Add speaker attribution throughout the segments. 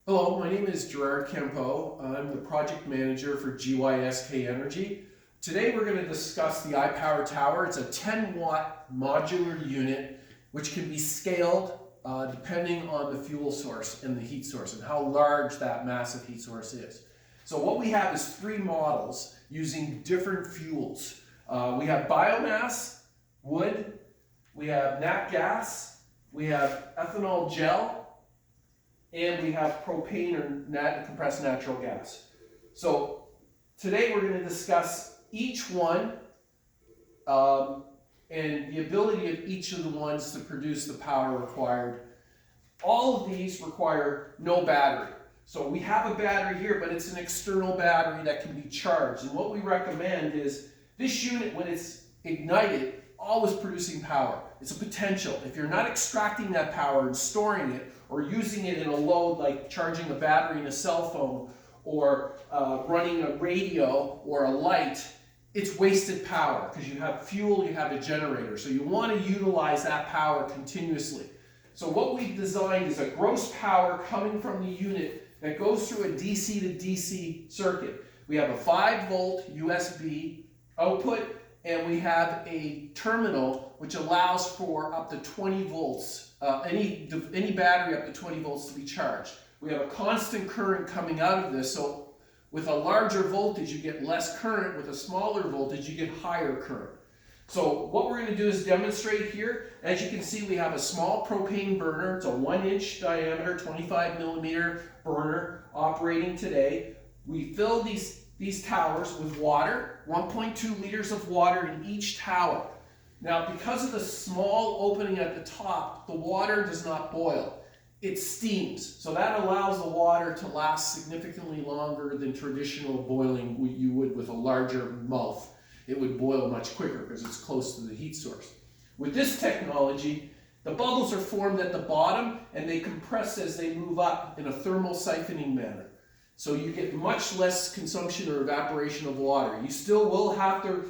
Speaker 1: Hello, my name is Gerard Campo. I'm the project manager for GYSK Energy. Today we're going to discuss the IPOWERTOWER. It's a 10-watt modular unit which can be scaled depending on the fuel source and the heat source and how large that massive heat source is. So what we have is 3 models using different fuels. We have biomass, wood, we have nat gas, we have ethanol gel, and we have propane or compressed natural gas. So today we're going to discuss each one and the ability of each of the ones to produce the power required. All of these require no battery. So we have a battery here, but it's an external battery that can be charged. And what we recommend is this unit, when it's ignited, always producing power. It's a potential. If you're not extracting that power and storing it, or using it in a load like charging a battery in a cell phone, or running a radio or a light, it's wasted power because you have fuel, you have a generator. So you want to utilize that power continuously. So what we've designed is a gross power coming from the unit that goes through a DC to DC circuit. We have a 5-volt USB output, and we have a terminal which allows for up to 20 volts, any battery up to 20 volts to be charged. We have a constant current coming out of this, so with a larger voltage you get less current, with a smaller voltage you get higher current. So what we're going to do is demonstrate here. As you can see, we have a small propane burner. It's a 1-inch diameter, 25 millimeter burner operating today. We fill these towers with water, 1.2 liters of water in each tower. Now, because of the small opening at the top, the water does not boil. It steams. So that allows the water to last significantly longer than traditional boiling you would with a larger mouth. It would boil much quicker because it's close to the heat source. With this technology, the bubbles are formed at the bottom and they compress as they move up in a thermal siphoning manner. So you get much less consumption or evaporation of water. You still will have to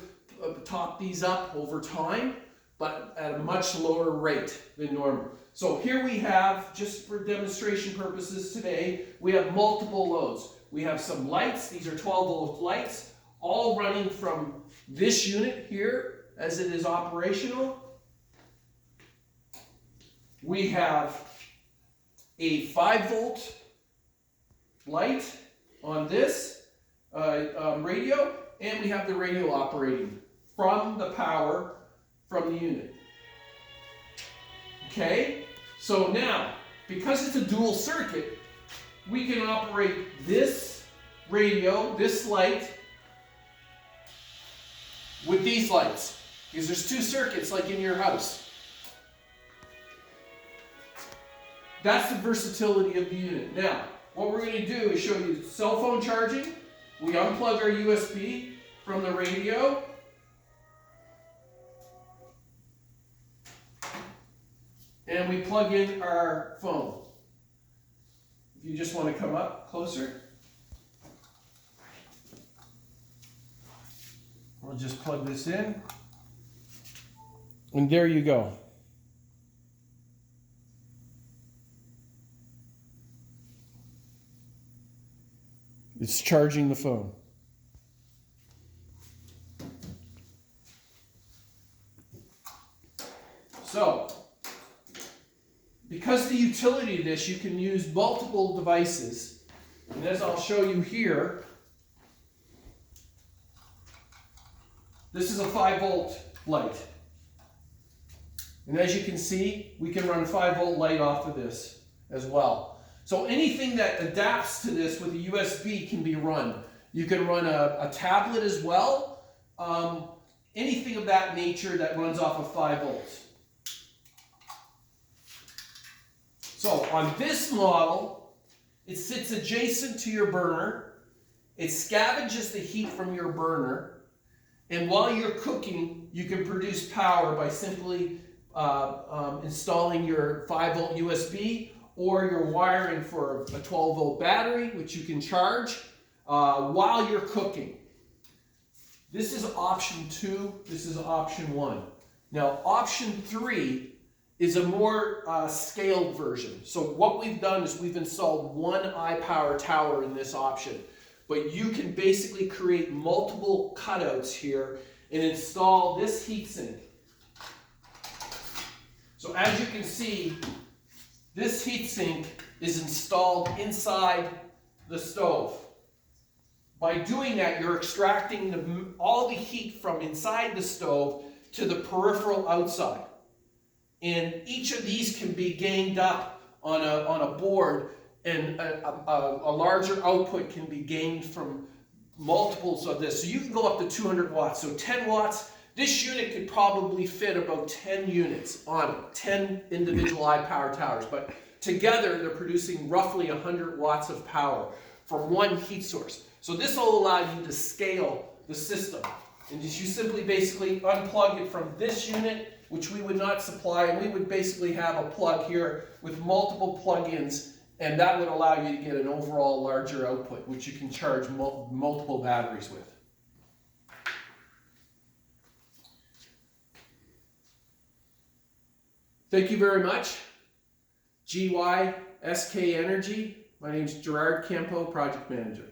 Speaker 1: top these up over time, but at a much lower rate than normal. So here we have, just for demonstration purposes today, we have multiple loads. We have some lights. These are 12-volt lights, all running from this unit here as it is operational. We have a 5-volt light on this radio, and we have the radio operating from the power from the unit. Okay, so now, because it's a dual circuit, we can operate this radio, this light, with these lights, because there's 2 circuits like in your house. That's the versatility of the unit. Now, what we're going to do is show you cell phone charging. We unplug our USB from the radio. And we plug in our phone. If you just want to come up closer. We'll just plug this in. And there you go. It's charging the phone. So, because the utility of this, you can use multiple devices. And as I'll show you here, this is a 5-volt light. And as you can see, we can run a 5-volt light off of this as well. So anything that adapts to this with a USB can be run. You can run a tablet as well. Anything of that nature that runs off of 5 volts. So on this model, it sits adjacent to your burner. It scavenges the heat from your burner. And while you're cooking, you can produce power by simply installing your 5-volt USB or your wiring for a 12-volt battery, which you can charge while you're cooking. This is option 2. This is option 1. Now, option 3 is a more scaled version. So what we've done is we've installed one iPower tower in this option, but you can basically create multiple cutouts here and install this heatsink. So as you can see, this heatsink is installed inside the stove. By doing that, you're extracting all the heat from inside the stove to the peripheral outside. And each of these can be ganged up on a board, and a larger output can be gained from multiples of this. So you can go up to 200 watts. So 10 watts, this unit could probably fit about 10 units on it, 10 individual iPower towers. But together, they're producing roughly 100 watts of power from one heat source. So this will allow you to scale the system. And just you simply basically unplug it from this unit, which we would not supply, and we would basically have a plug here with multiple plug-ins, and that would allow you to get an overall larger output, which you can charge multiple batteries with. Thank you very much. GYSK Energy. My name is Gerard Campo, Project Manager.